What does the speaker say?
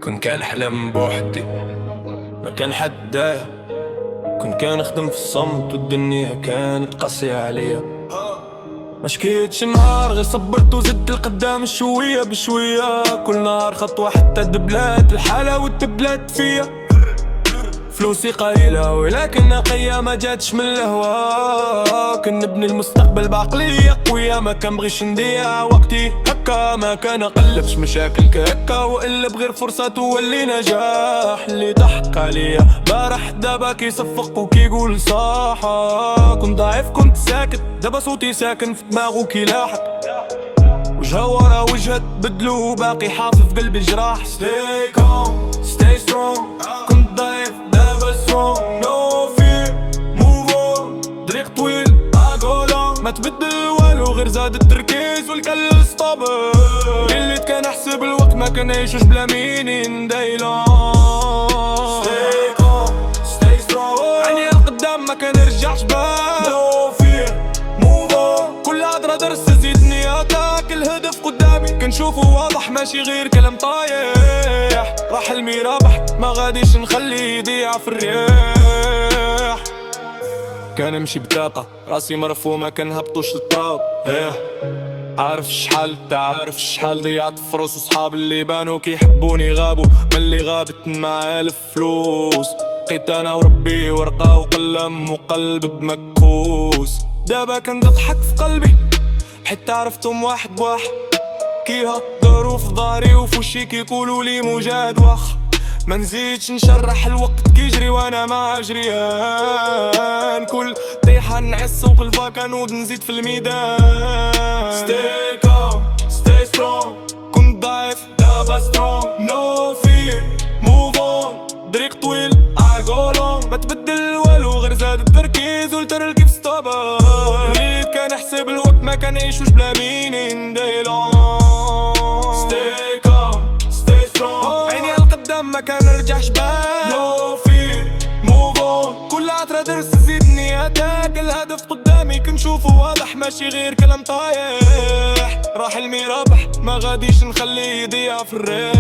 كنت كنحلم بوحدي ما كان حد داير، كنت كنخدم في الصمت والدنيا كانت قاسية عليا. ما شكيتش نهار غير صبرت وزدت القدام شوية بشوية، كل نهار خطوة حتى دبلات الحالة وتبلات فيا. فلوسي قليلة ولكن نقية ما جاتش من الهوا، كنبني المستقبل بعقلية قوية ما كنبغيش نضيع وقتي هكا، ما كنقلبش مشاكل كهكا وقلب غير فرصة تولي نجاح. اللي ضحك عليا بارح دابا كيصفق وكيقول صاحة، كنت ضعيف كنت ساكت دابا صوتي ساكن في دماغه كيلاحق، وجهة ورا وجهة تبدلو باقي حافظ في قلبي جراح. Stay calm, stay strong، كنت ضعيف دابا strong. No fear, move on، طريق طويل I go long، ما تبدل والو غير زاد التركيز والكل صطابر. اللي كان احسب الوقت ما كنعيشوش بلا مينين دايلون. Stay calm, stay strong، عيني القدام ما كنرجعش باك. No fear, move on، كل هضرة درس تزيد نياتك. الهدف قدامي كنشوفه واضح ماشي غير كلام طايح، راح حلمي رابح ما غاديش نخليه يضيع في الرياح. كنمشي بطاقة راسي مرفوع ما كنهبطوش للتراب. عارف شحال انت عارف شحال ضيعت فروس وصحاب اللي بانوا كيحبوني غابوا ملي غابت معايا الفلوس. لقيت انا وربي ورقة وقلم وقلب بمكوس. دابا كنضحك في قلبي حتى عرفتهم واحد بواحد، كيهضروا في ظهري وفي وشي كيقولوا لي مجاهد واخ. ما نزيدش نشرح الوقت كيجري وانا مع جريان، كل طيحة نعس سوق الفاكان ونزيد في الميدان. Stay calm, stay strong، كنت ضعيف دابا strong. No fear, move on، طريق طويل I go long، ما تبدل والو غير زاد التركيز والتركيب ستوبر. اللي كان يحسب الوقت ما كنعيشوش بلا مينين دايلون. Stay calm, stay strong، عيني القدام ما كنرجعش باك. No fear, move on، كل عطرة درس تزيد نياتك. الهدف قدامي كنشوفه واضح ماشي غير كلام طايح، راح حلمي رابح ما غاديش نخليه يضيع في الريح.